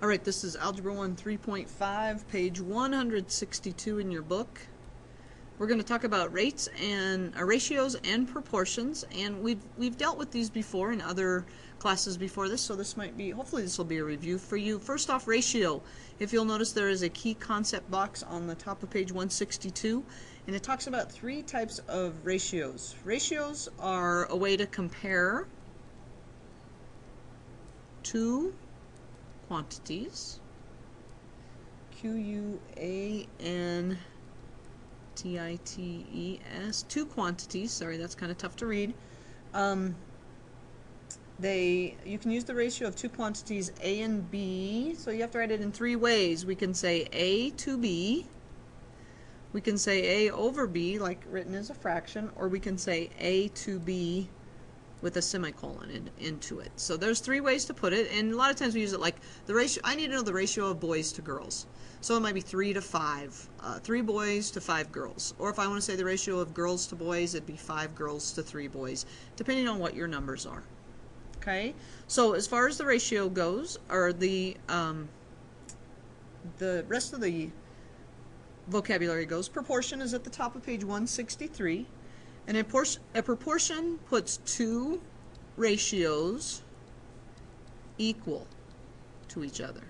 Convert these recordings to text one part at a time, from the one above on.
All right, this is Algebra 1 3.5, page 162 in your book. We're going to talk about rates and ratios and proportions, and we've dealt with these before in other classes before this, so this might be, hopefully this will be a review for you. First off, ratio. If you'll notice, there is a key concept box on the top of page 162, and it talks about three types of ratios. Ratios are a way to compare two quantities, Q-U-A-N-T-I-T-E-S, two quantities, sorry, that's kind of tough to read. You can use the ratio of two quantities A and B, so you have to write it in three ways. We can say A to B, we can say A over B, like written as a fraction, or we can say A to B with a semicolon into it. So there's three ways to put it, and a lot of times we use it like the ratio. I need to know the ratio of boys to girls. So it might be 3 to 5, 3 boys to 5 girls. Or if I want to say the ratio of girls to boys, it'd be 5 girls to 3 boys, depending on what your numbers are. Okay, so as far as the ratio goes, or the rest of the vocabulary goes, proportion is at the top of page 163. And a proportion puts two ratios equal to each other.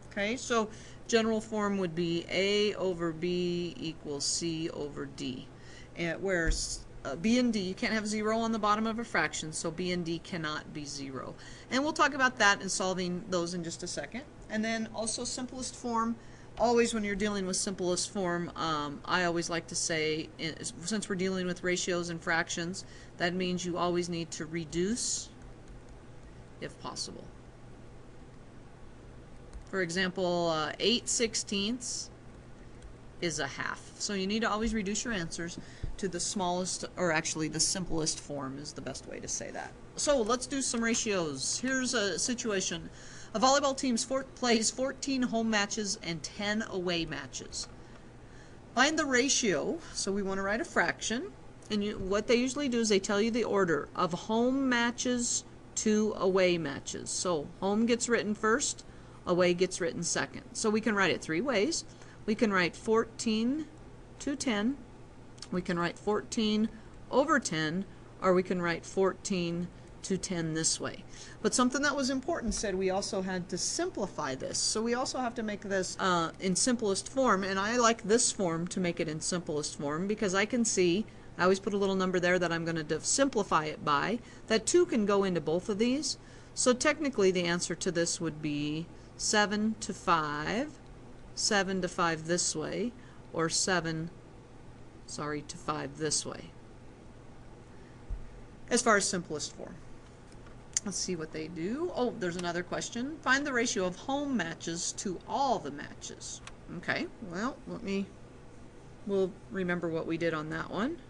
Okay, so general form would be A over B equals C over D. And whereas B and D, you can't have 0 on the bottom of a fraction, so B and D cannot be 0. And we'll talk about that and solving those in just a second. And then also simplest form. Always when you're dealing with simplest form, I always like to say, since we're dealing with ratios and fractions, that means you always need to reduce if possible. For example, 8/16 is a half. So you need to always reduce your answers to the smallest, or actually the simplest form is the best way to say that. So let's do some ratios. Here's a situation. A volleyball team plays 14 home matches and 10 away matches. Find the ratio, so we want to write a fraction, and what they usually do is they tell you the order of home matches to away matches. So home gets written first, away gets written second. So we can write it three ways. We can write 14 to 10, we can write 14 over 10, or we can write 14 to 10 this way. But something that was important said we also had to simplify this. So we also have to make this in simplest form, and I like this form to make it in simplest form because I can see, I always put a little number there that I'm going to simplify it by, that 2 can go into both of these. So technically the answer to this would be 7 to 5, 7 to 5 this way, or 7 to 5 this way, as far as simplest form. Let's see what they do. Oh, there's another question. Find the ratio of home matches to all the matches. Okay, well, we'll remember what we did on that one.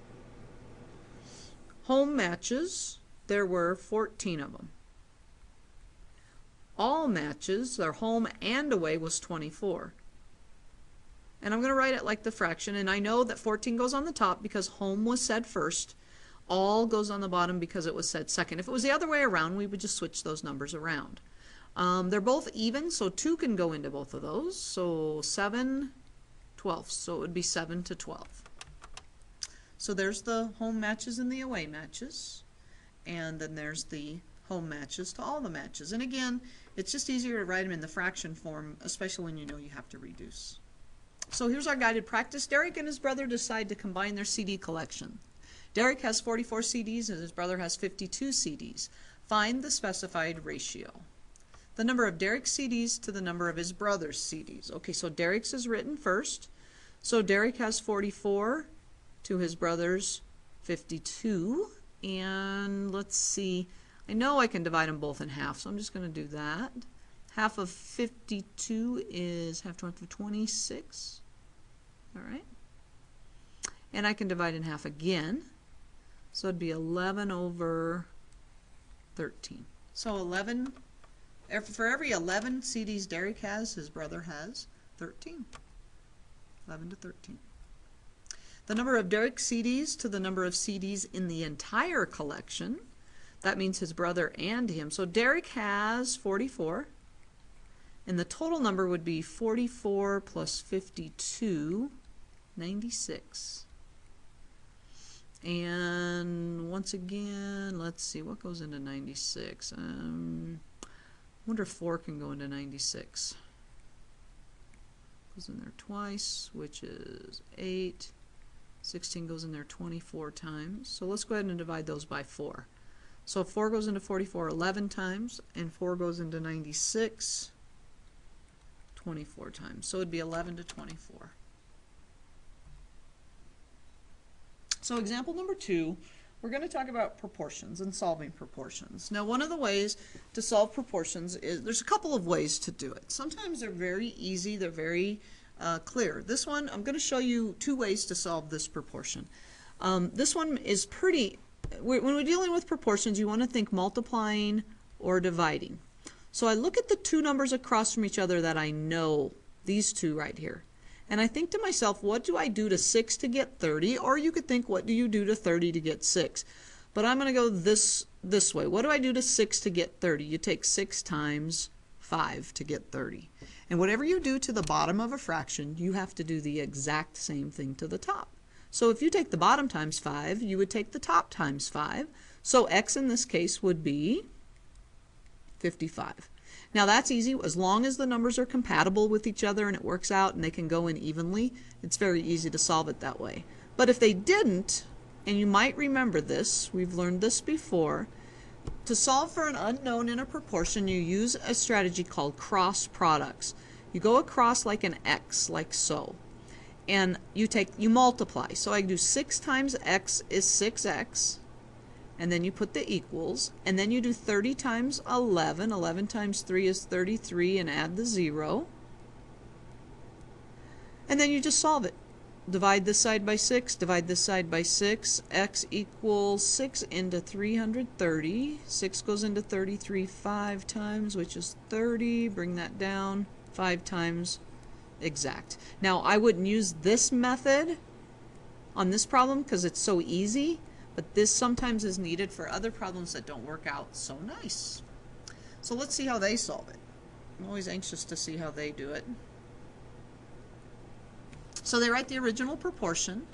Home matches, there were 14 of them. All matches, their home and away, was 24. And I'm going to write it like the fraction, and I know that 14 goes on the top because home was said first. All goes on the bottom because it was said second. If it was the other way around, we would just switch those numbers around. They're both even, so 2 can go into both of those. So 7/12, so it would be 7 to 12. So there's the home matches and the away matches. And then there's the home matches to all the matches. And again, it's just easier to write them in the fraction form, especially when you know you have to reduce. So here's our guided practice. Derek and his brother decide to combine their CD collection. Derek has 44 CDs and his brother has 52 CDs. Find the specified ratio. The number of Derek's CDs to the number of his brother's CDs. Okay, so Derek's is written first. So Derek has 44 to his brother's 52. And let's see, I know I can divide them both in half, so I'm just going to do that. Half of 52 is half of 26. All right. And I can divide in half again. So it'd be 11 over 13. So 11, for every 11 CDs Derek has, his brother has 13. 11 to 13. The number of Derek's CDs to the number of CDs in the entire collection. That means his brother and him. So Derek has 44. And the total number would be 44 plus 52, 96. And once again, let's see, what goes into 96? I wonder if 4 can go into 96. Goes in there twice, which is 8. 16 goes in there 24 times. So let's go ahead and divide those by 4. So 4 goes into 44 11 times, and 4 goes into 96 24 times. So it would be 11 to 24. So example number 2, we're going to talk about proportions and solving proportions. Now, one of the ways to solve proportions is, there's a couple of ways to do it. Sometimes they're very easy, they're very clear. This one, I'm going to show you 2 ways to solve this proportion. This one is pretty, when we're dealing with proportions, you want to think multiplying or dividing. So I look at the 2 numbers across from each other that I know, these 2 right here. And I think to myself, what do I do to 6 to get 30? Or you could think, what do you do to 30 to get 6? But I'm going to go this way. What do I do to 6 to get 30? You take 6 times 5 to get 30. And whatever you do to the bottom of a fraction, you have to do the exact same thing to the top. So if you take the bottom times 5, you would take the top times 5. So x in this case would be 55. Now that's easy. As long as the numbers are compatible with each other and it works out and they can go in evenly, it's very easy to solve it that way. But if they didn't, and you might remember this, we've learned this before, to solve for an unknown in a proportion, you use a strategy called cross products. You go across like an x, like so, and you multiply. So I do 6 times x is 6x, and then you put the equals, and then you do 30 times 11. 11 times 3 is 33, and add the 0. And then you just solve it. Divide this side by 6, divide this side by 6. X equals 6 into 330. 6 goes into 33 5 times, which is 30. Bring that down 5 times, exact. Now I wouldn't use this method on this problem because it's so easy, but this sometimes is needed for other problems that don't work out so nice. So let's see how they solve it. I'm always anxious to see how they do it. So they write the original proportion.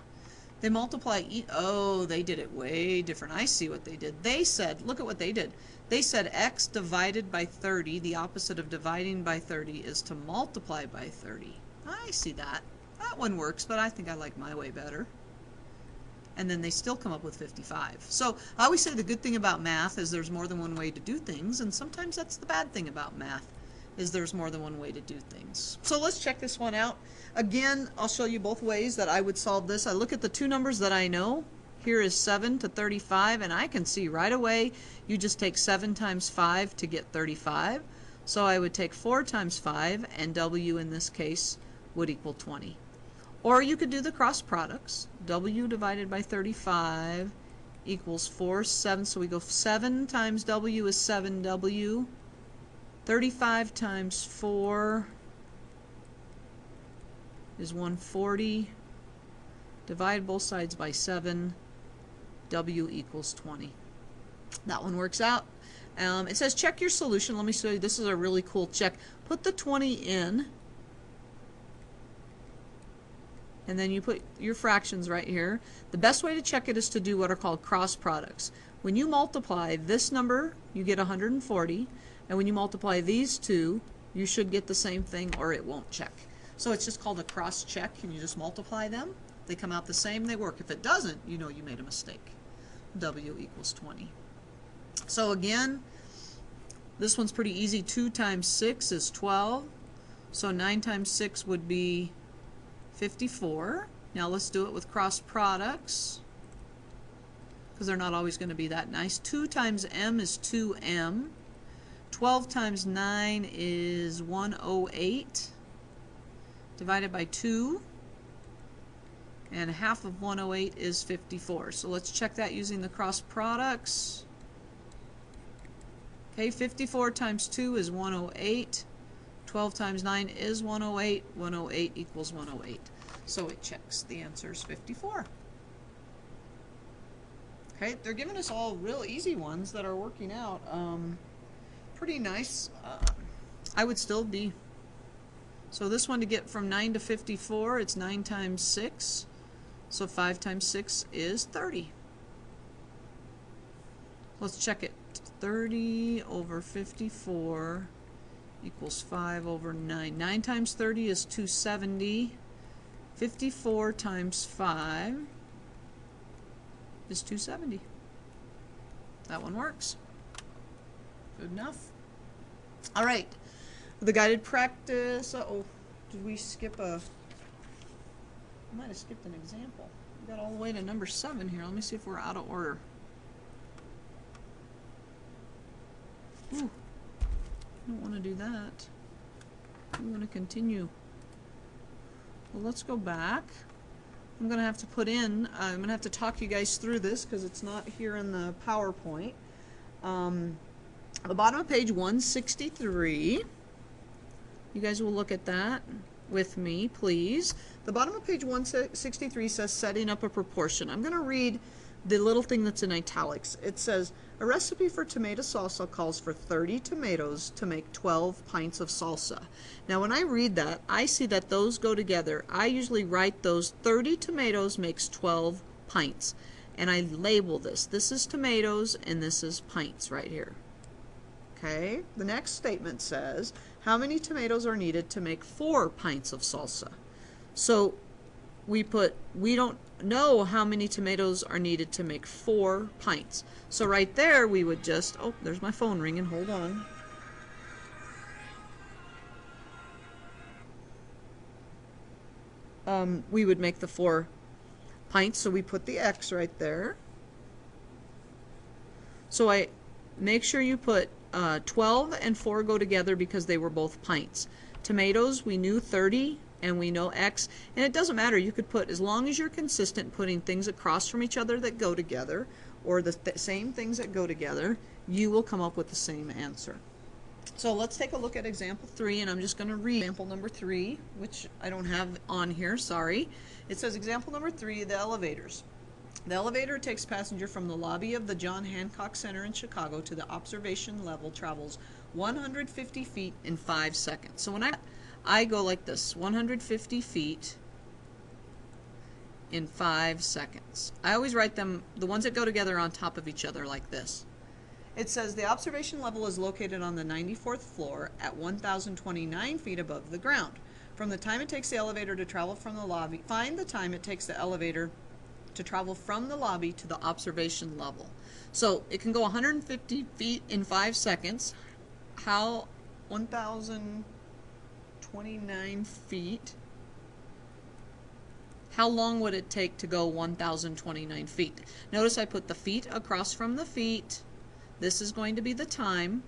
They multiply, oh, they did it way different. I see what they did. They said, look at what they did. They said x divided by 30, the opposite of dividing by 30 is to multiply by 30. I see that. That one works, but I think I like my way better. And then they still come up with 55. So I always say the good thing about math is there's more than one way to do things, and sometimes that's the bad thing about math, is there's more than one way to do things. So let's check this one out. Again, I'll show you both ways that I would solve this. I look at the 2 numbers that I know. Here is 7 to 35, and I can see right away you just take 7 times 5 to get 35. So I would take 4 times 5, and W in this case would equal 20. Or you could do the cross products. W divided by 35 equals 4, 7. So we go 7 times W is 7W. 35 times 4 is 140. Divide both sides by 7. W equals 20. That one works out. It says check your solution. Let me show you. This is a really cool check. Put the 20 in, and then you put your fractions right here. The best way to check it is to do what are called cross products. When you multiply this number, you get 140, and when you multiply these 2, you should get the same thing, or it won't check. So it's just called a cross check, and you just multiply them. They come out the same, they work. If it doesn't, you know you made a mistake. W equals 20. So again, this one's pretty easy. 2 times 6 is 12. So 9 times 6 would be 54. Now let's do it with cross products, because they're not always going to be that nice. 2 times m is 2m. 12 times 9 is 108. Divided by 2. And half of 108 is 54. So let's check that using the cross products. Okay, 54 times 2 is 108. 12 times 9 is 108. 108 equals 108. So it checks. The answer is 54. Okay, they're giving us all real easy ones that are working out. Pretty nice. I would still be. So this one, to get from 9 to 54, it's 9 times 6. So 5 times 6 is 30. Let's check it. 30 over 54 equals 5 over 9. 9 times 30 is 270. 54 times 5 is 270. That one works. Good enough. All right. The guided practice. Uh-oh. Did we skip a... I might have skipped an example. We got all the way to number 7 here. Let me see if we're out of order. Ooh. I don't want to do that. I'm going to continue. Well, let's go back. I'm going to have to put in, I'm going to have to talk you guys through this because it's not here in the PowerPoint. The bottom of page 163, you guys will look at that with me, please. The bottom of page 163 says setting up a proportion. I'm going to read the little thing that's in italics. It says, a recipe for tomato salsa calls for 30 tomatoes to make 12 pints of salsa. Now when I read that, I see that those go together. I usually write those 30 tomatoes makes 12 pints. And I label this. This is tomatoes and this is pints right here. Okay, the next statement says, how many tomatoes are needed to make 4 pints of salsa? So we don't know how many tomatoes are needed to make 4 pints. So right there we would just, oh, there's my phone ringing, hold on. We would make the 4 pints, so we put the X right there. So I make sure you put 12 and 4 go together because they were both pints. Tomatoes, we knew 30 and we know X, and it doesn't matter, you could put, as long as you're consistent putting things across from each other that go together, or the same things that go together, you will come up with the same answer. So let's take a look at example 3, and I'm just going to read example number 3, which I don't have on here, sorry. It says example number 3, the elevators. The elevator takes passenger from the lobby of the John Hancock Center in Chicago to the observation level, travels 150 feet in 5 seconds. So when I go like this, 150 feet in 5 seconds. I always write them, the ones that go together, on top of each other like this. It says the observation level is located on the 94th floor at 1,029 feet above the ground. From the time it takes the elevator to travel from the lobby, find the time it takes the elevator to travel from the lobby to the observation level. So it can go 150 feet in 5 seconds. How 1,029 feet? How long would it take to go 1,029 feet? Notice I put the feet across from the feet. This is going to be the time,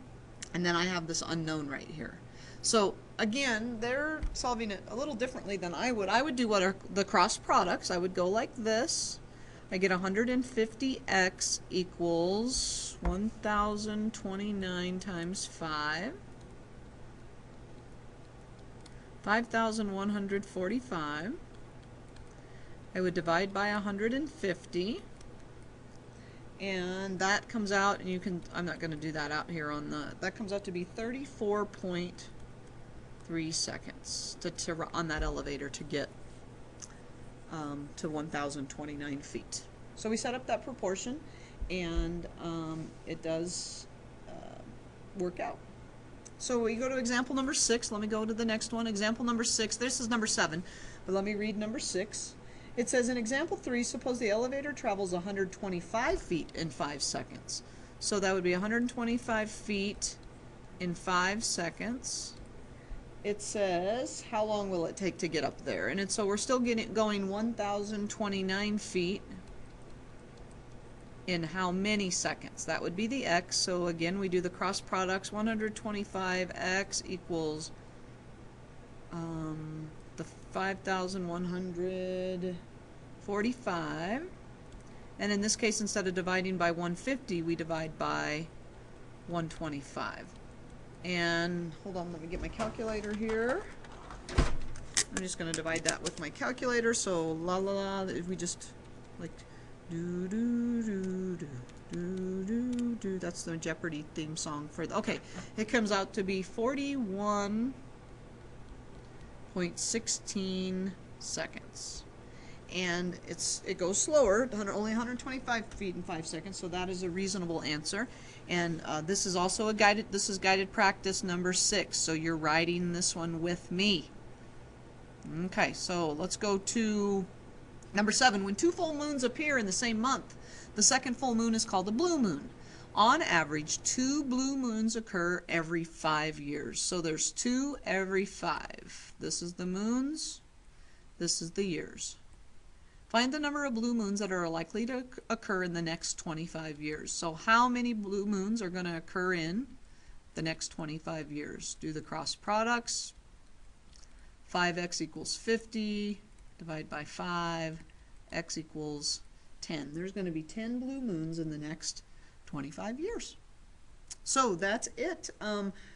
and then I have this unknown right here. So again, they're solving it a little differently than I would. I would do what are the cross products. I would go like this. I get 150x equals 1,029 times 5. 5,145. I would divide by 150. And that comes out, and you can, I'm not going to do that out here on the, that comes out to be 34.3 seconds on that elevator to get to 1,029 feet. So we set up that proportion, and it does work out. So we go to example number 6. Let me go to the next one. Example number 6. This is number 7, but let me read number 6. It says in example 3, suppose the elevator travels 125 feet in 5 seconds. So that would be 125 feet in 5 seconds. It says, how long will it take to get up there? And so we're still going 1,029 feet in how many seconds? That would be the x. So again, we do the cross products. 125x equals the 5,145. And in this case, instead of dividing by 150, we divide by 125. And hold on, let me get my calculator here. I'm just going to divide that with my calculator. So if we just like Do, do, do, do, do, do, do. That's the Jeopardy theme song for okay, it comes out to be 41.16 seconds. And it goes slower, only 125 feet in 5 seconds, so that is a reasonable answer. And this is also guided practice number 6, so you're writing this one with me. Okay, so let's go to number 7. When 2 full moons appear in the same month, the second full moon is called a blue moon. On average, 2 blue moons occur every 5 years. So there's 2 every 5. This is the moons, this is the years. Find the number of blue moons that are likely to occur in the next 25 years. So how many blue moons are going to occur in the next 25 years? Do the cross products. 5x equals 50, divide by 5, x equals 10. There's going to be 10 blue moons in the next 25 years. So that's it.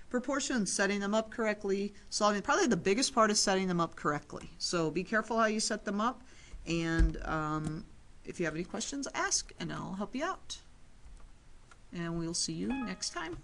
Proportions, setting them up correctly, solving. Probably the biggest part is setting them up correctly. So be careful how you set them up. And if you have any questions, ask, and I'll help you out. And we'll see you next time.